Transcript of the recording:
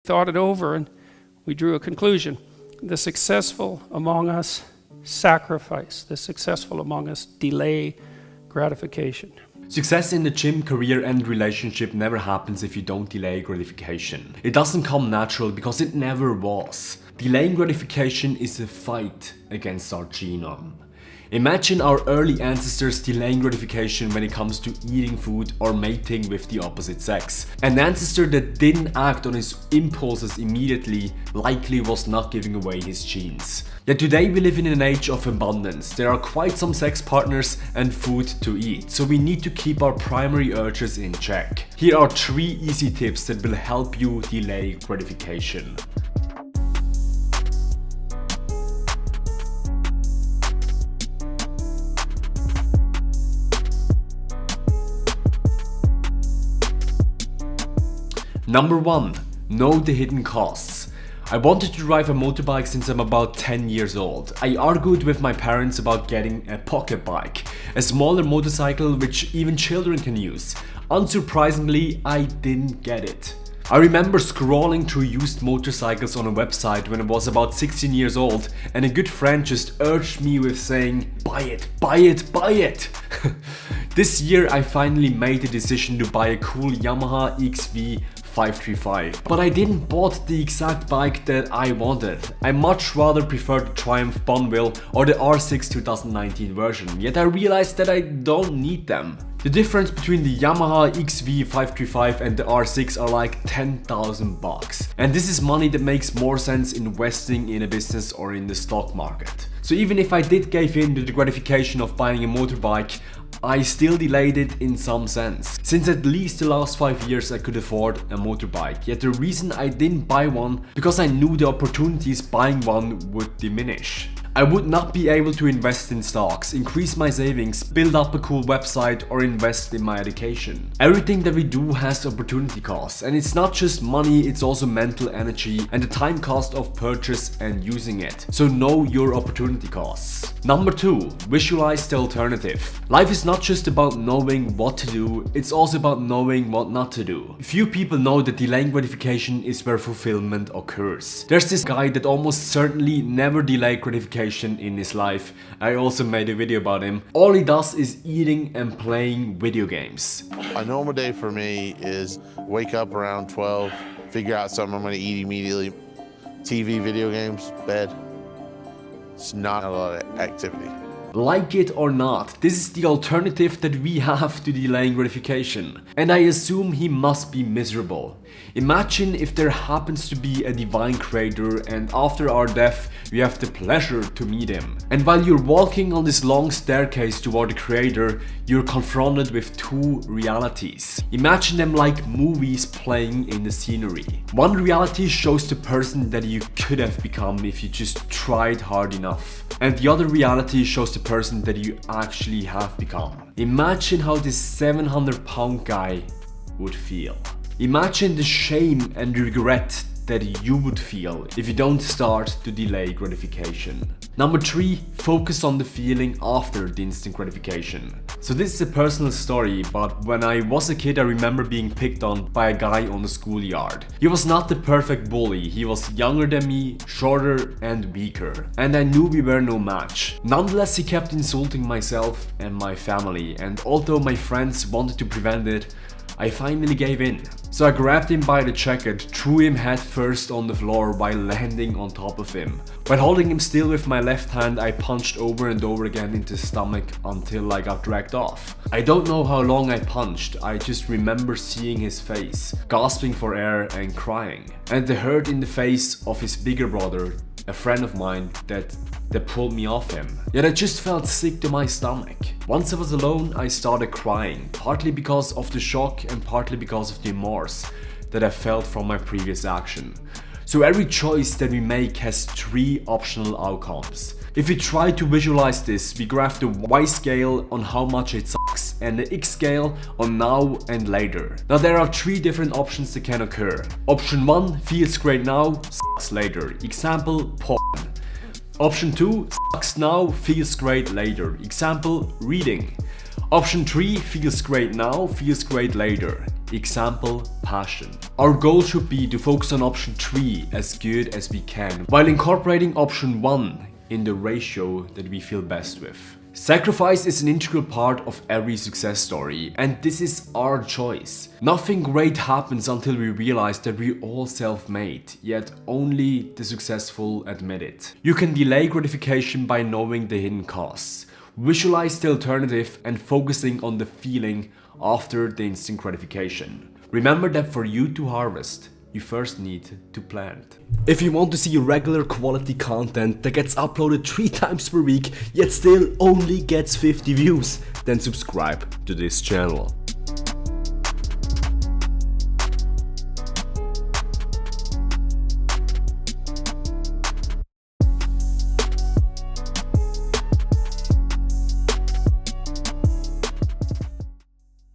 thought it over and we drew a conclusion. The successful among us sacrifice. The successful among us delay gratification. Success in the gym, career and relationship never happens if you don't delay gratification. It doesn't come natural because it never was. Delaying gratification is a fight against our genome. Imagine our early ancestors delaying gratification when it comes to eating food or mating with the opposite sex. An ancestor that didn't act on his impulses immediately likely was not giving away his genes. Yet today we live in an age of abundance. There are quite some sex partners and food to eat, so we need to keep our primary urges in check. Here are 3 easy tips that will help you delay gratification. Number 1. Know the hidden costs. I wanted to drive a motorbike since I'm about 10 years old. I argued with my parents about getting a pocket bike, a smaller motorcycle which even children can use. Unsurprisingly, I didn't get it. I remember scrolling through used motorcycles on a website when I was about 16 years old, and a good friend just urged me with saying, "Buy it, buy it, buy it!" This year I finally made the decision to buy a cool Yamaha XV 535, but I didn't bought the exact bike that I wanted. I much rather prefer the Triumph Bonville or the R6 2019 version, yet I realized that I don't need them. The difference between the Yamaha XV 535 and the R6 are like 10,000 bucks. And this is money that makes more sense investing in a business or in the stock market. So even if I did give in to the gratification of buying a motorbike, I still delayed it in some sense. Since at least the last 5 years I could afford a motorbike. Yet the reason I didn't buy one, because I knew the opportunities buying one would diminish. I would not be able to invest in stocks, increase my savings, build up a cool website or invest in my education. Everything that we do has opportunity costs, and it's not just money, it's also mental energy and the time cost of purchase and using it. So know your opportunity costs. Number 2, visualize the alternative. Life is not just about knowing what to do, it's also about knowing what not to do. Few people know that delaying gratification is where fulfillment occurs. There's this guy that almost certainly never delayed gratification in his life. I also made a video about him. All he does is eating and playing video games. A normal day for me is wake up around 12, figure out something I'm gonna eat immediately. TV, video games, bed. It's not a lot of activity. Like it or not, this is the alternative that we have to delaying gratification. And I assume he must be miserable. Imagine if there happens to be a divine creator and after our death we have the pleasure to meet him. And while you're walking on this long staircase toward the creator, you're confronted with 2 realities. Imagine them like movies playing in the scenery. One reality shows the person that you could have become if you just tried hard enough. And the other reality shows the person that you actually have become. Imagine how this 700-pound guy would feel. Imagine the shame and regret that you would feel if you don't start to delay gratification. Number 3, focus on the feeling after the instant gratification. So this is a personal story, but when I was a kid I remember being picked on by a guy on the schoolyard. He was not the perfect bully, he was younger than me, shorter and weaker, and I knew we were no match. Nonetheless, he kept insulting myself and my family, and although my friends wanted to prevent it, I finally gave in. So I grabbed him by the jacket, threw him head first on the floor while landing on top of him. While holding him still with my left hand, I punched over and over again into his stomach until I got dragged off. I don't know how long I punched, I just remember seeing his face, gasping for air and crying. And the hurt in the face of his bigger brother, a friend of mine that pulled me off him. Yet I just felt sick to my stomach. Once I was alone, I started crying, partly because of the shock and partly because of the remorse that I felt from my previous action. So every choice that we make has 3 optional outcomes. If we try to visualize this, we graph the Y scale on how much it sucks and the X scale on now and later. Now there are 3 different options that can occur. Option 1, feels great now, sucks later. Example, porn. Option 2, sucks now, feels great later. Example, reading. Option 3, feels great now, feels great later. Example, passion. Our goal should be to focus on option 3 as good as we can, while incorporating option 1 in the ratio that we feel best with. Sacrifice is an integral part of every success story, and this is our choice. Nothing great happens until we realize that we're all self-made, yet only the successful admit it. You can delay gratification by knowing the hidden costs. Visualize the alternative and focusing on the feeling after the instant gratification. Remember that for you to harvest, you first need to plant. If you want to see regular quality content that gets uploaded 3 times per week, yet still only gets 50 views, then subscribe to this channel.